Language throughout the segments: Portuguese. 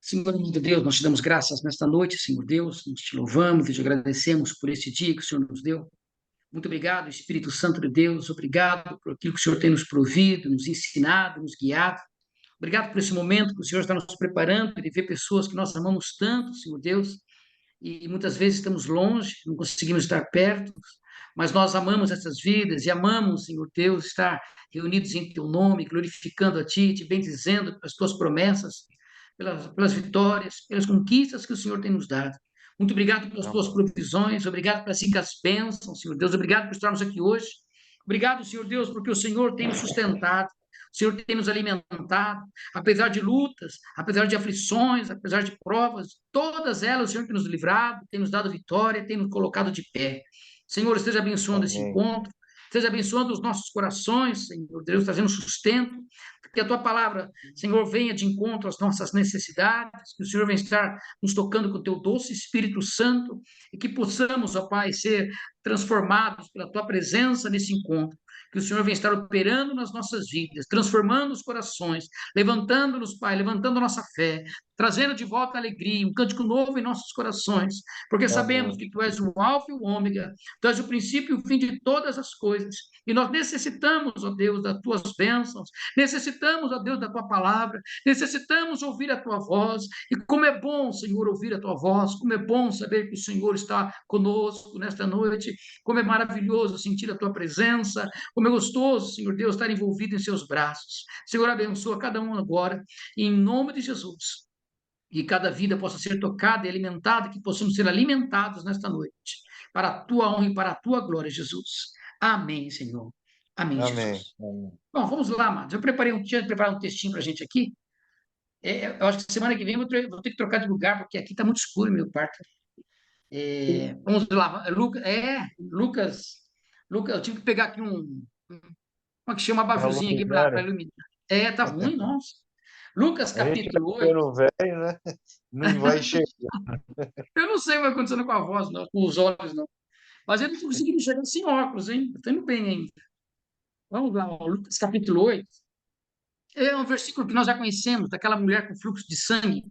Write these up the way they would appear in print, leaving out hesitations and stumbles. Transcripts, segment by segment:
Senhor, amado Deus, nós te damos graças nesta noite, Senhor Deus, nós te louvamos e te agradecemos por este dia que o Senhor nos deu. Muito obrigado, Espírito Santo de Deus, obrigado por aquilo que o Senhor tem nos provido, nos ensinado, nos guiado. Obrigado por esse momento que o Senhor está nos preparando de ver pessoas que nós amamos tanto, Senhor Deus, e muitas vezes estamos longe, não conseguimos estar perto, mas nós amamos essas vidas e amamos, Senhor Deus, estar reunidos em Teu nome, glorificando a Ti, te bendizendo pelas Tuas promessas, pelas vitórias, pelas conquistas que o Senhor tem nos dado. Muito obrigado pelas Tuas Amém. provisões, obrigado pelas ricas bênçãos, Senhor Deus, obrigado por estarmos aqui hoje. Obrigado, Senhor Deus, porque o Senhor tem nos sustentado, o Senhor tem nos alimentado, apesar de lutas, apesar de aflições, apesar de provas, todas elas o Senhor tem nos livrado, tem nos dado vitória, tem nos colocado de pé. Senhor, esteja abençoando esse Amém. encontro, esteja abençoando os nossos corações, Senhor Deus, trazendo sustento, que a tua palavra, Senhor, venha de encontro às nossas necessidades, que o Senhor venha estar nos tocando com o teu doce Espírito Santo e que possamos, ó Pai, ser transformados pela tua presença nesse encontro. Que o Senhor venha estar operando nas nossas vidas, transformando os corações, levantando-nos, Pai, levantando a nossa fé, trazendo de volta a alegria, um cântico novo em nossos corações, porque sabemos Amém. que Tu és o Alfa e o Ômega, Tu és o princípio e o fim de todas as coisas, e nós necessitamos, ó Deus, das Tuas bênçãos, necessitamos, ó Deus, da Tua palavra, necessitamos ouvir a Tua voz, e como é bom, Senhor, ouvir a Tua voz, como é bom saber que o Senhor está conosco nesta noite, como é maravilhoso sentir a Tua presença, como é gostoso, Senhor Deus, estar envolvido em Seus braços. Senhor, abençoa cada um agora, em nome de Jesus. Que cada vida possa ser tocada e alimentada, que possamos ser alimentados nesta noite, para a Tua honra e para a Tua glória, Jesus. Amém, Senhor. Amém, Amém. Jesus. Amém. Bom, vamos lá, amados. Tinha preparado um textinho para a gente aqui. Eu acho que semana que vem vou ter que trocar de lugar, porque aqui está muito escuro, meu quarto. Vamos lá, Lucas, eu tive que pegar aqui como é que chama, Uma abajurzinho aqui para luminária. iluminar. Tá ruim, nossa. Lucas, A gente tá capítulo 8. ficando velho, né? Não vai chegar. Eu não sei o que vai acontecendo com a voz, não, com os olhos, não. Mas eu não estou conseguindo enxergar sem óculos, hein? Estou indo bem ainda. Vamos lá, ó, Lucas capítulo 8. É um versículo que nós já conhecemos, daquela mulher com fluxo de sangue.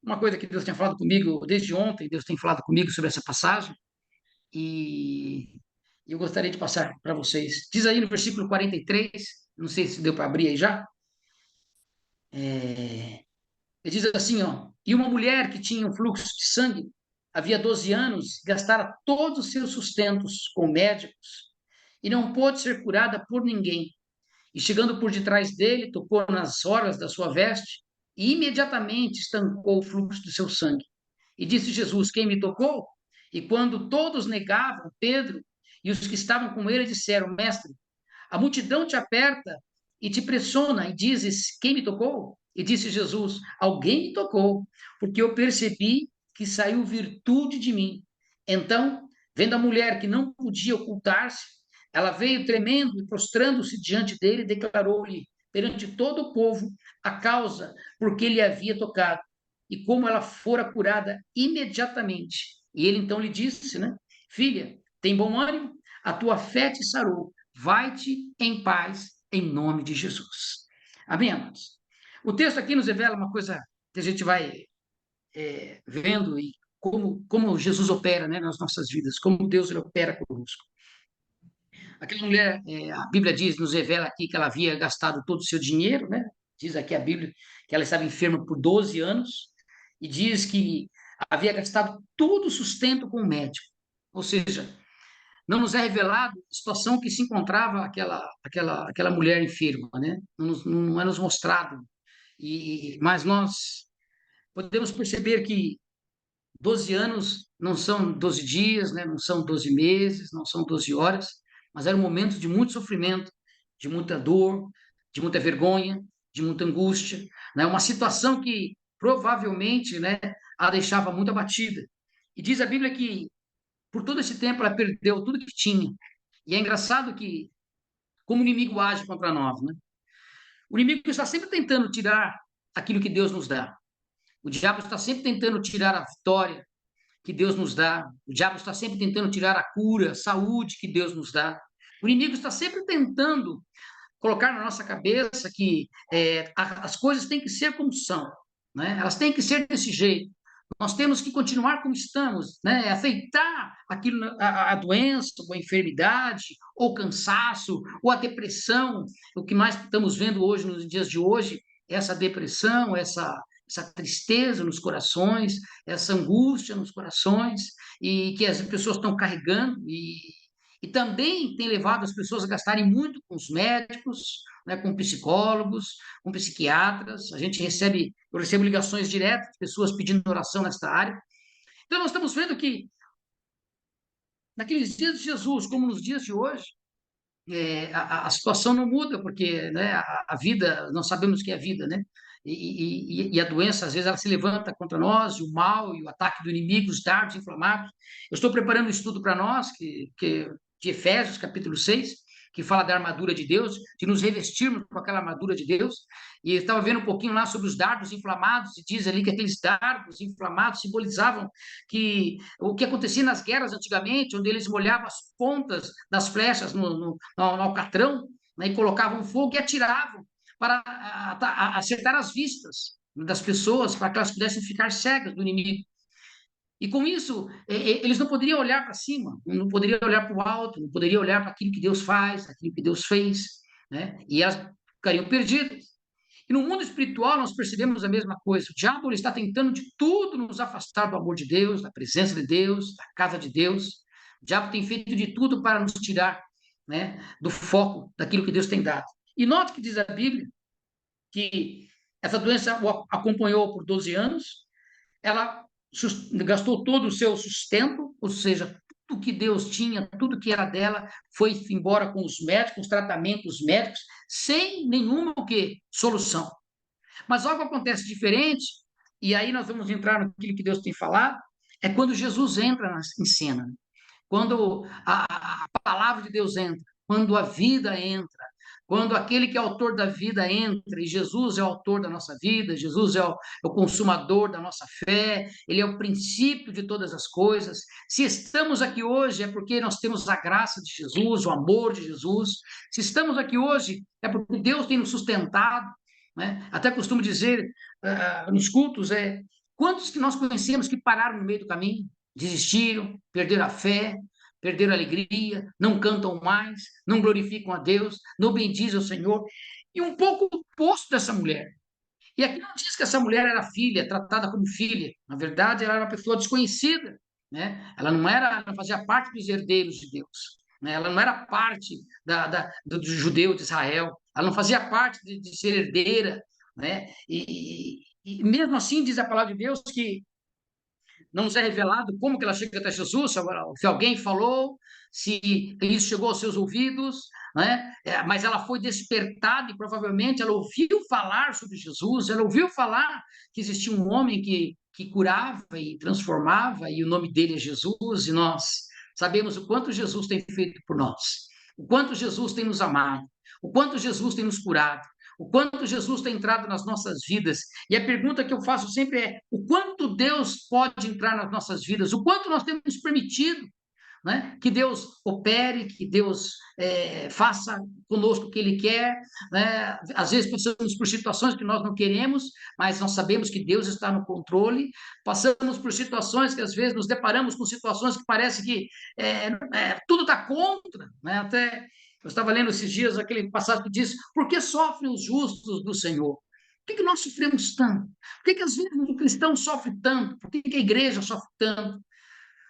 Uma coisa que Deus tem falado comigo desde ontem, Deus tem falado comigo sobre essa passagem, e eu gostaria de passar para vocês. Diz aí no versículo 43, não sei se deu para abrir aí já. Ele diz assim, ó, e uma mulher que tinha um fluxo de sangue, havia 12 anos, gastara todos os seus sustentos com médicos, e não pôde ser curada por ninguém. E chegando por detrás dele, tocou nas orlas da sua veste, e imediatamente estancou o fluxo do seu sangue. E disse Jesus: Quem me tocou? E quando todos negavam, Pedro e os que estavam com ele disseram: Mestre, a multidão te aperta e te pressiona, e dizes: Quem me tocou? E disse Jesus: Alguém me tocou, porque eu percebi que saiu virtude de mim. Então, vendo a mulher que não podia ocultar-se, ela veio tremendo e prostrando-se diante dele, declarou-lhe perante todo o povo a causa por que ele havia tocado e como ela fora curada imediatamente. E ele então lhe disse, né? Filha, tem bom ânimo, a tua fé te sarou, vai-te em paz, em nome de Jesus. Amém, amados? O texto aqui nos revela uma coisa que a gente vai vendo e como Jesus opera, né, nas nossas vidas, como Deus ele opera conosco. Aquela mulher, a Bíblia diz, nos revela aqui que ela havia gastado todo o seu dinheiro, né? Diz aqui a Bíblia que ela estava enferma por 12 anos e diz que havia gastado todo o sustento com o médico. Ou seja, não nos é revelado a situação que se encontrava aquela mulher enferma, né? Não é nos mostrado. Mas nós podemos perceber que 12 anos não são 12 dias, né? Não são 12 meses, não são 12 horas, mas era um momento de muito sofrimento, de muita dor, de muita vergonha, de muita angústia, né? Uma situação que provavelmente, né, a deixava muito abatida. E diz a Bíblia que por todo esse tempo ela perdeu tudo que tinha. E é engraçado que como o inimigo age contra nós, né? O inimigo está sempre tentando tirar aquilo que Deus nos dá. O diabo está sempre tentando tirar a vitória que Deus nos dá. O diabo está sempre tentando tirar a cura, a saúde que Deus nos dá. O inimigo está sempre tentando colocar na nossa cabeça que as coisas têm que ser como são. né? Elas têm que ser desse jeito. Nós temos que continuar como estamos, né? Aceitar aquilo, a doença, ou a enfermidade, ou o cansaço, ou a depressão. O que mais estamos vendo hoje, nos dias de hoje, é essa depressão, essa tristeza nos corações, essa angústia nos corações, e que as pessoas estão carregando, e também tem levado as pessoas a gastarem muito com os médicos, né, com psicólogos, com psiquiatras. Eu recebo ligações diretas de pessoas pedindo oração nesta área. Então, nós estamos vendo que, naqueles dias de Jesus, como nos dias de hoje, a situação não muda, porque, né, a vida, nós sabemos que é a vida, né? E a doença, às vezes, ela se levanta contra nós, e o mal, e o ataque do inimigo, os dardos inflamados. Eu estou preparando um estudo para nós, de Efésios, capítulo 6, que fala da armadura de Deus, de nos revestirmos com aquela armadura de Deus. E eu estava vendo um pouquinho lá sobre os dardos inflamados, e diz ali que aqueles dardos inflamados simbolizavam o que acontecia nas guerras antigamente, onde eles molhavam as pontas das flechas no alcatrão, né, e colocavam fogo e atiravam para acertar as vistas das pessoas, para que elas pudessem ficar cegas do inimigo. E com isso, eles não poderiam olhar para cima, não poderiam olhar para o alto, não poderiam olhar para aquilo que Deus faz, aquilo que Deus fez, né? E elas ficariam perdidas. E no mundo espiritual nós percebemos a mesma coisa. O diabo, ele está tentando de tudo nos afastar do amor de Deus, da presença de Deus, da casa de Deus. O diabo tem feito de tudo para nos tirar, né, do foco daquilo que Deus tem dado. E note que diz a Bíblia que essa doença o acompanhou por 12 anos, ela gastou todo o seu sustento, ou seja, tudo que Deus tinha, tudo que era dela, foi embora com os médicos, os tratamentos médicos, sem nenhuma o quê? Solução. Mas algo acontece diferente, e aí nós vamos entrar naquilo que Deus tem falado, é quando Jesus entra em cena, quando a palavra de Deus entra, quando a vida entra, quando aquele que é autor da vida entra, e Jesus é o autor da nossa vida, Jesus é o consumador da nossa fé, ele é o princípio de todas as coisas. Se estamos aqui hoje é porque nós temos a graça de Jesus, o amor de Jesus. Se estamos aqui hoje é porque Deus tem nos sustentado, né? Até costumo dizer nos cultos, quantos que nós conhecemos que pararam no meio do caminho, desistiram, perderam a fé, perderam a alegria, não cantam mais, não glorificam a Deus, não bendizem o Senhor. E um pouco o oposto dessa mulher. E aqui não diz que essa mulher era filha, tratada como filha. Na verdade, ela era uma pessoa desconhecida, né? Ela não fazia parte dos herdeiros de Deus, né? Ela não era parte do judeu de Israel. Ela não fazia parte de ser herdeira, né? E mesmo assim, diz a palavra de Deus que não nos é revelado como que ela chega até Jesus, se alguém falou, se isso chegou aos seus ouvidos, né? Mas ela foi despertada e provavelmente ela ouviu falar sobre Jesus, ela ouviu falar que existia um homem que curava e transformava, e o nome dele é Jesus, e nós sabemos o quanto Jesus tem feito por nós, o quanto Jesus tem nos amado, o quanto Jesus tem nos curado, o quanto Jesus tem entrado nas nossas vidas. E a pergunta que eu faço sempre é: o quanto Deus pode entrar nas nossas vidas? O quanto nós temos permitido, né, que Deus opere, que Deus faça conosco o que Ele quer, né? Às vezes passamos por situações que nós não queremos, mas nós sabemos que Deus está no controle. Passamos por situações que às vezes nos deparamos com situações que parece que tudo está contra, né? Até eu estava lendo esses dias aquele passagem que diz: por que sofrem os justos do Senhor? Por que nós sofremos tanto? Por que às vezes o cristão sofre tanto? Por que a igreja sofre tanto?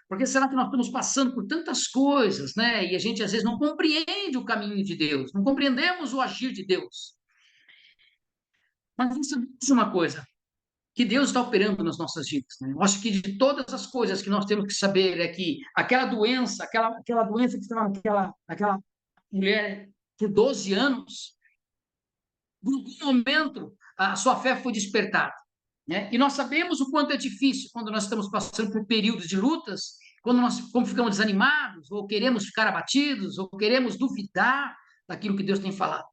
Por que será que nós estamos passando por tantas coisas, né? E a gente às vezes não compreende o caminho de Deus, não compreendemos o agir de Deus. Mas isso é uma coisa, que Deus está operando nas nossas vidas, né? Eu acho que de todas as coisas que nós temos que saber é que aquela doença, aquela doença que estava naquela mulher por 12 anos, em algum momento a sua fé foi despertada, né? E nós sabemos o quanto é difícil quando nós estamos passando por períodos de lutas, quando nós ficamos desanimados, ou queremos ficar abatidos, ou queremos duvidar daquilo que Deus tem falado.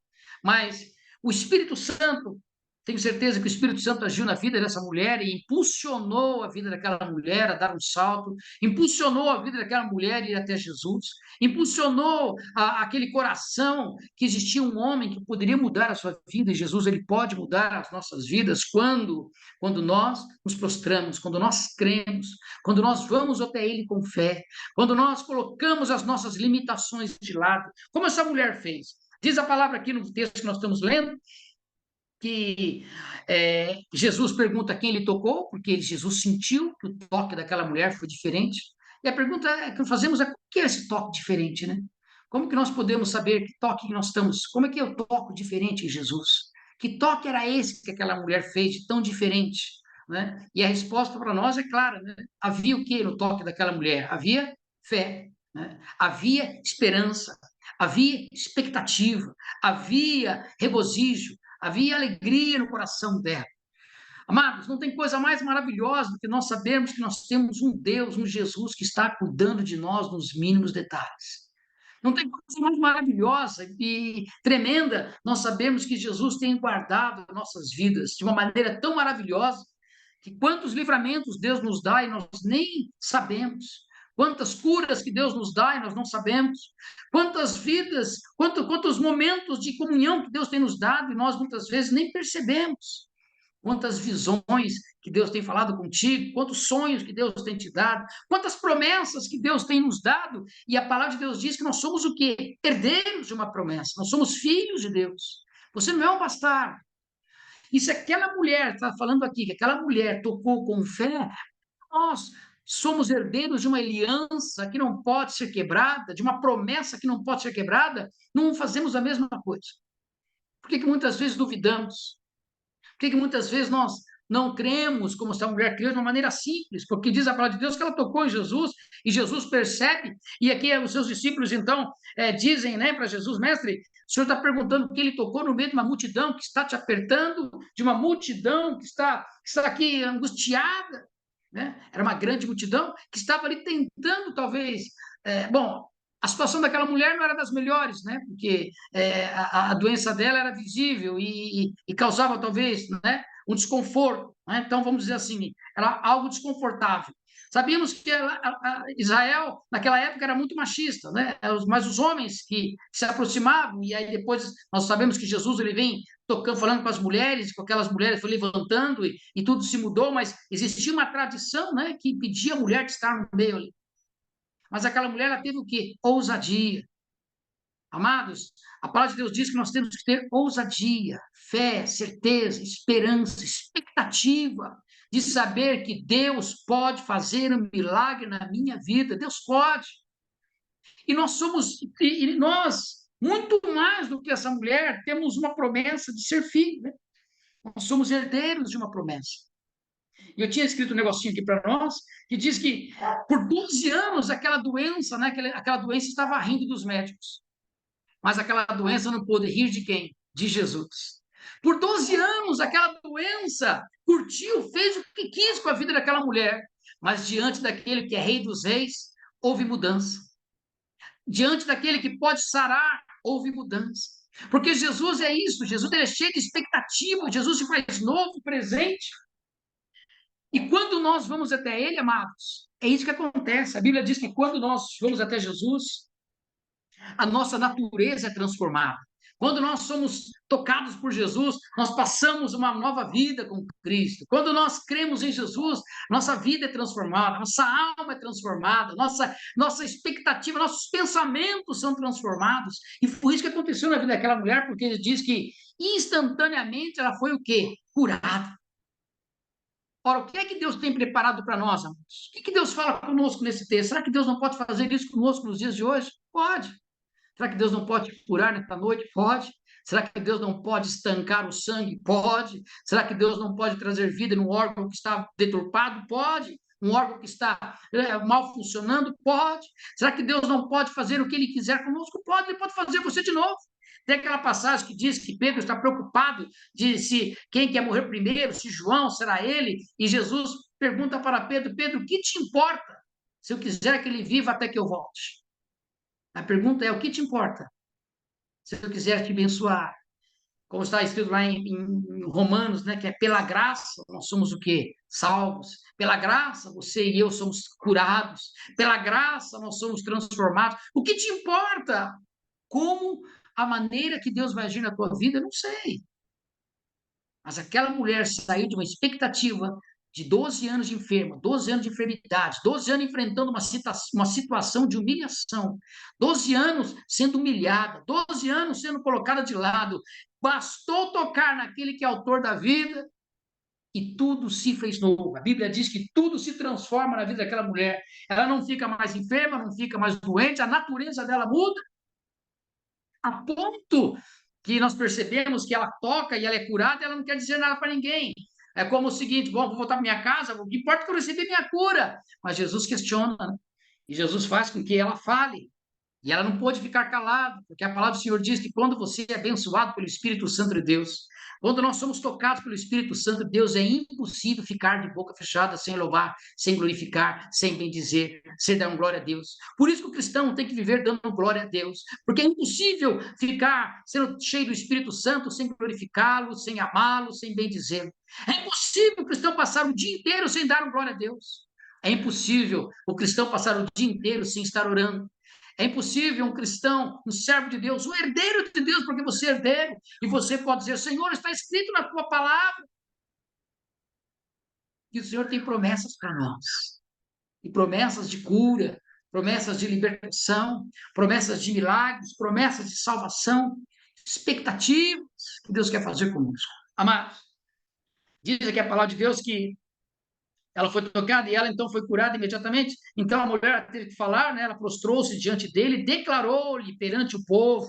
Mas o Espírito Santo, Tenho certeza que o Espírito Santo agiu na vida dessa mulher e impulsionou a vida daquela mulher a dar um salto, impulsionou a vida daquela mulher a ir até Jesus, impulsionou aquele coração que existia um homem que poderia mudar a sua vida, e Jesus, ele pode mudar as nossas vidas quando nós nos prostramos, quando nós cremos, quando nós vamos até ele com fé, quando nós colocamos as nossas limitações de lado, como essa mulher fez. Diz a palavra aqui no texto que nós estamos lendo, que Jesus pergunta quem ele tocou, porque Jesus sentiu que o toque daquela mulher foi diferente. E a pergunta que fazemos é: o que é esse toque diferente, né? Como que nós podemos saber que toque que nós estamos? Como é que eu toco diferente em Jesus? Que toque era esse que aquela mulher fez de tão diferente, né? E a resposta para nós é clara, né? Havia o que no toque daquela mulher? Havia fé, né? Havia esperança, havia expectativa, havia regozijo, havia alegria no coração dela. Amados, não tem coisa mais maravilhosa do que nós sabermos que nós temos um Deus, um Jesus que está cuidando de nós nos mínimos detalhes. Não tem coisa mais maravilhosa e tremenda nós sabemos que Jesus tem guardado nossas vidas de uma maneira tão maravilhosa que quantos livramentos Deus nos dá e nós nem sabemos. Quantas curas que Deus nos dá e nós não sabemos. Quantas vidas, quantos momentos de comunhão que Deus tem nos dado e nós muitas vezes nem percebemos. Quantas visões que Deus tem falado contigo, quantos sonhos que Deus tem te dado, quantas promessas que Deus tem nos dado, e a palavra de Deus diz que nós somos o quê? Herdeiros de uma promessa, nós somos filhos de Deus. Você não é um bastardo. E se aquela mulher, está falando aqui, que aquela mulher tocou com fé, nós somos herdeiros de uma aliança que não pode ser quebrada, de uma promessa que não pode ser quebrada, não fazemos a mesma coisa. Por que muitas vezes duvidamos? Por que muitas vezes nós não cremos como essa mulher creu de uma maneira simples? Porque diz a palavra de Deus que ela tocou em Jesus e Jesus percebe, e aqui os seus discípulos então dizem, né, para Jesus: mestre, o senhor está perguntando porque ele tocou no meio de uma multidão que está te apertando, de uma multidão que está aqui angustiada, né? Era uma grande multidão que estava ali tentando, talvez, bom, a situação daquela mulher não era das melhores, né? Porque a doença dela era visível e causava, talvez, né, um desconforto, né? Então, vamos dizer assim, era algo desconfortável. Sabíamos que Israel, naquela época, era muito machista, né? Mas os homens que se aproximavam, e aí depois nós sabemos que Jesus ele vem tocando, falando com as mulheres, com aquelas mulheres foi levantando e tudo se mudou, mas existia uma tradição, né, que impedia a mulher de estar no meio ali. Mas aquela mulher, ela teve o quê? Ousadia. Amados, a palavra de Deus diz que nós temos que ter ousadia, fé, certeza, esperança, expectativa de saber que Deus pode fazer um milagre na minha vida. Deus pode. E nós somos, e nós, muito mais do que essa mulher, temos uma promessa de ser filho, né? Nós somos herdeiros de uma promessa. E eu tinha escrito um negocinho aqui para nós, que diz que por 12 anos aquela doença, né, aquela doença estava rindo dos médicos. Mas aquela doença não pôde rir de quem? De Jesus. Por 12 anos aquela doença curtiu, fez o que quis com a vida daquela mulher. Mas diante daquele que é rei dos reis, houve mudança. Diante daquele que pode sarar, houve mudança. Porque Jesus é isso, Jesus é cheio de expectativa, Jesus se faz novo, presente. E quando nós vamos até ele, amados, é isso que acontece. A Bíblia diz que quando nós vamos até Jesus, a nossa natureza é transformada. Quando nós somos tocados por Jesus, nós passamos uma nova vida com Cristo. Quando nós cremos em Jesus, nossa vida é transformada, nossa alma é transformada, nossa expectativa, nossos pensamentos são transformados. E foi isso que aconteceu na vida daquela mulher, porque ele diz que instantaneamente ela foi o quê? Curada. Ora, o que é que Deus tem preparado para nós, amados? O que Deus fala conosco nesse texto? Será que Deus não pode fazer isso conosco nos dias de hoje? Pode. Será que Deus não pode te curar nesta noite? Pode. Será que Deus não pode estancar o sangue? Pode. Será que Deus não pode trazer vida num órgão que está deturpado? Pode. Um órgão que está mal funcionando? Pode. Será que Deus não pode fazer o que Ele quiser conosco? Pode. Ele pode fazer você de novo. Tem aquela passagem que diz que Pedro está preocupado de se quem quer morrer primeiro, se João será ele, e Jesus pergunta para Pedro: Pedro, o que te importa se eu quiser que ele viva até que eu volte? A pergunta é: o que te importa se eu quiser te abençoar? como está escrito lá em Romanos, né, que é pela graça nós somos o quê? Salvos. Pela graça você e eu somos curados. Pela graça nós somos transformados. O que te importa? Como a maneira que Deus vai agir na tua vida, eu não sei. Mas aquela mulher saiu de uma expectativa de 12 anos de enferma, 12 anos de enfermidade, 12 anos enfrentando uma situação de humilhação, 12 anos sendo humilhada, 12 anos sendo colocada de lado. Bastou tocar naquele que é autor da vida e tudo se fez novo. A Bíblia diz que tudo se transforma na vida daquela mulher. Ela não fica mais enferma, não fica mais doente, a natureza dela muda, a ponto que nós percebemos que ela toca e ela é curada, ela não quer dizer nada para ninguém. É como o seguinte: bom, vou voltar para minha casa, o que importa é que eu recebi minha cura. Mas Jesus questiona, né? E Jesus faz com que ela fale. E ela não pôde ficar calada, porque a palavra do Senhor diz que quando você é abençoado pelo Espírito Santo de Deus, quando nós somos tocados pelo Espírito Santo de Deus, é impossível ficar de boca fechada sem louvar, sem glorificar, sem bendizer, sem dar glória a Deus. Por isso que o cristão tem que viver dando glória a Deus, porque é impossível ficar sendo cheio do Espírito Santo sem glorificá-lo, sem amá-lo, sem bendizê-lo. É impossível o cristão passar o dia inteiro sem dar glória a Deus. É impossível o cristão passar o dia inteiro sem estar orando. É impossível um cristão, um servo de Deus, um herdeiro de Deus, porque você é herdeiro, e você pode dizer: Senhor, está escrito na tua palavra que o Senhor tem promessas para nós, e promessas de cura, promessas de libertação, promessas de milagres, promessas de salvação, expectativas que Deus quer fazer conosco. Amados, diz aqui a palavra de Deus que ela foi tocada e ela então foi curada imediatamente. Então a mulher teve que falar, né? Ela prostrou-se diante dele, declarou-lhe perante o povo.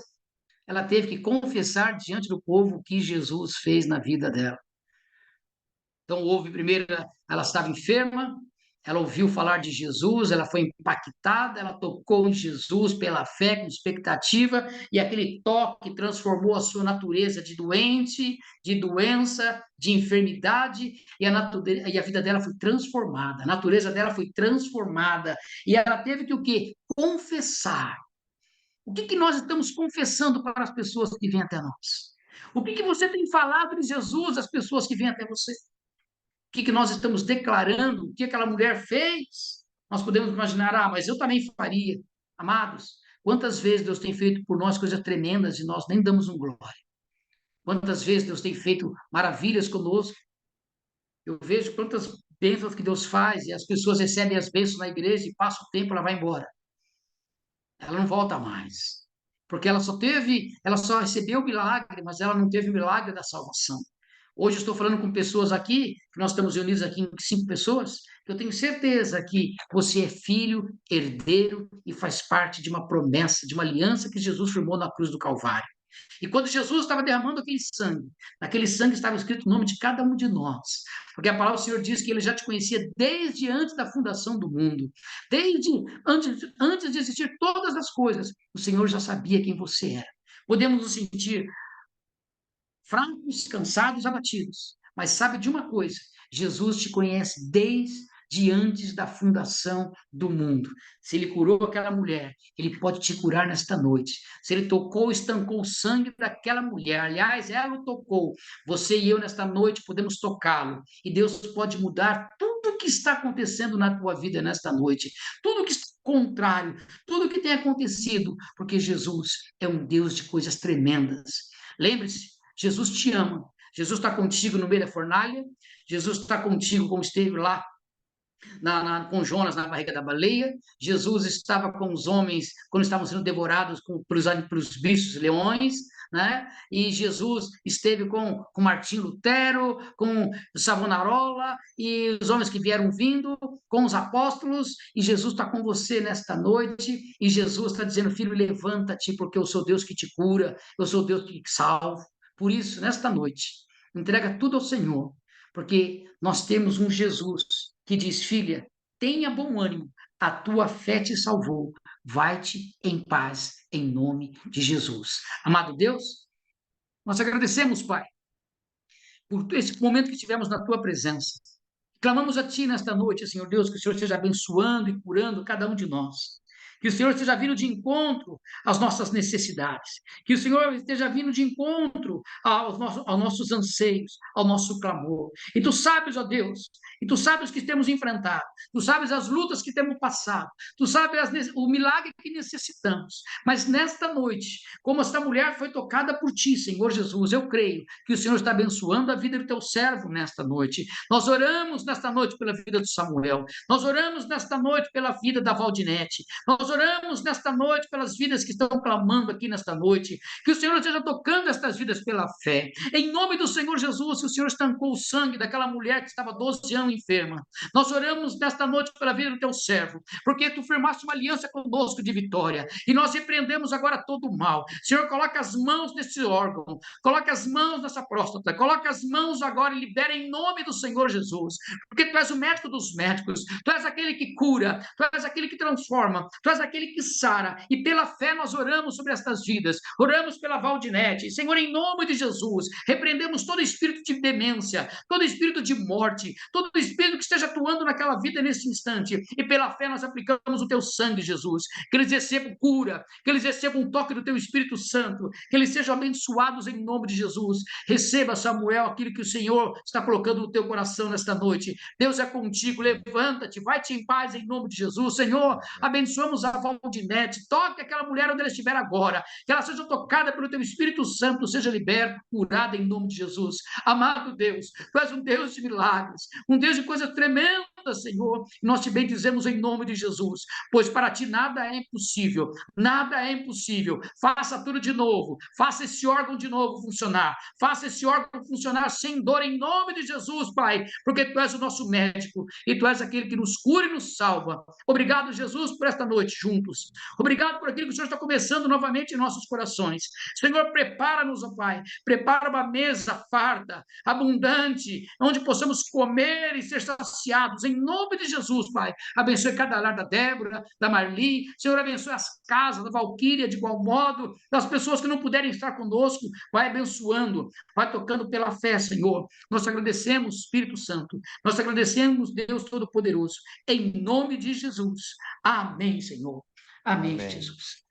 Ela teve que confessar diante do povo o que Jesus fez na vida dela. Então, houve primeiro, ela estava enferma, ela ouviu falar de Jesus, ela foi impactada, ela tocou em Jesus pela fé, com expectativa, e aquele toque transformou a sua natureza de doente, de doença, de enfermidade, e a vida dela foi transformada, a natureza dela foi transformada, e ela teve que o quê? Confessar. O que que nós estamos confessando para as pessoas que vêm até nós? O que que você tem falado de Jesus às pessoas que vêm até você? O que que nós estamos declarando? O que aquela mulher fez? Nós podemos imaginar: ah, mas eu também faria. Amados, quantas vezes Deus tem feito por nós coisas tremendas e nós nem damos um glória? Quantas vezes Deus tem feito maravilhas conosco? Eu vejo quantas bênçãos que Deus faz e as pessoas recebem as bênçãos na igreja e passa o tempo, ela vai embora. Ela não volta mais. Porque ela só recebeu o milagre, mas ela não teve o milagre da salvação. Hoje eu estou falando com pessoas aqui, que nós estamos reunidos aqui em 5 pessoas, que eu tenho certeza que você é filho, herdeiro e faz parte de uma promessa, de uma aliança que Jesus firmou na cruz do Calvário. E quando Jesus estava derramando aquele sangue, naquele sangue estava escrito o nome de cada um de nós, porque a palavra do Senhor diz que ele já te conhecia desde antes da fundação do mundo, desde antes de existir todas as coisas, o Senhor já sabia quem você era. Podemos nos sentir fracos, cansados, abatidos, mas sabe de uma coisa: Jesus te conhece desde antes da fundação do mundo. Se ele curou aquela mulher, ele pode te curar nesta noite. Se ele tocou, estancou o sangue daquela mulher, aliás, ela o tocou, você e eu nesta noite podemos tocá-lo, e Deus pode mudar tudo o que está acontecendo na tua vida nesta noite, tudo o que está contrário, tudo o que tem acontecido, porque Jesus é um Deus de coisas tremendas. Lembre-se, Jesus te ama. Jesus está contigo no meio da fornalha. Jesus está contigo como esteve lá com Jonas na barriga da baleia. Jesus estava com os homens quando estavam sendo devorados pelos bichos leões, né? E Jesus esteve com Martim Lutero, com Savonarola e os homens que vieram vindo, com os apóstolos. E Jesus está com você nesta noite. E Jesus está dizendo: filho, levanta-te, porque eu sou Deus que te cura, eu sou Deus que te salva. Por isso, nesta noite, entrega tudo ao Senhor, porque nós temos um Jesus que diz: filha, tenha bom ânimo, a tua fé te salvou, vai-te em paz, em nome de Jesus. Amado Deus, nós agradecemos, Pai, por esse momento que tivemos na tua presença. Clamamos a ti nesta noite, Senhor Deus, que o Senhor esteja abençoando e curando cada um de nós. que o Senhor esteja vindo de encontro às nossas necessidades, que o Senhor esteja vindo de encontro aos nossos anseios, ao nosso clamor. E tu sabes, ó Deus, e tu sabes o que temos enfrentado, tu sabes as lutas que temos passado, tu sabes o milagre que necessitamos. Mas nesta noite, como esta mulher foi tocada por ti, Senhor Jesus, eu creio que o Senhor está abençoando a vida do teu servo nesta noite. Nós oramos nesta noite pela vida de Samuel, nós oramos nesta noite pela vida da Valdinete, nós oramos nesta noite pelas vidas que estão clamando aqui nesta noite, que o Senhor esteja tocando estas vidas pela fé. Em nome do Senhor Jesus, que o Senhor estancou o sangue daquela mulher que estava 12 anos enferma. Nós oramos nesta noite pela vida do teu servo, porque tu firmaste uma aliança conosco de vitória, e nós repreendemos agora todo o mal. Senhor, coloca as mãos nesse órgão, coloca as mãos nessa próstata, coloca as mãos agora e libera em nome do Senhor Jesus, porque tu és o médico dos médicos, tu és aquele que cura, tu és aquele que transforma, tu és aquele que sara, e pela fé nós oramos sobre estas vidas, oramos pela Valdinete. Senhor, em nome de Jesus, repreendemos todo espírito de demência, todo espírito de morte, todo espírito que esteja atuando naquela vida nesse instante, e pela fé nós aplicamos o teu sangue, Jesus, que eles recebam cura, que eles recebam um toque do teu Espírito Santo, que eles sejam abençoados em nome de Jesus. Receba, Samuel, aquilo que o Senhor está colocando no teu coração nesta noite. Deus é contigo, levanta-te, vai-te em paz em nome de Jesus. Senhor, abençoamos a Valdinete, toque aquela mulher onde ela estiver agora, que ela seja tocada pelo teu Espírito Santo, seja liberta, curada em nome de Jesus. Amado Deus, tu és um Deus de milagres, um Deus de coisas tremendas, Senhor, e nós te bendizemos em nome de Jesus, pois para ti nada é impossível, nada é impossível. Faça tudo de novo, faça esse órgão de novo funcionar, faça esse órgão funcionar sem dor em nome de Jesus, Pai, porque tu és o nosso médico e tu és aquele que nos cura e nos salva. Obrigado, Jesus, por esta noite juntos. Obrigado por aquilo que o Senhor está começando novamente em nossos corações. Senhor, prepara-nos, ó Pai, prepara uma mesa farta, abundante, onde possamos comer e ser saciados em nome de Jesus, Pai. Abençoe cada lar da Débora, da Marli. Senhor, abençoe as casas da Valquíria de igual modo, das pessoas que não puderem estar conosco. Vai abençoando, vai tocando pela fé, Senhor. Nós agradecemos, Espírito Santo. Nós agradecemos, Deus Todo-Poderoso. Em nome de Jesus. Amém, Senhor. Amém, Amém. Jesus.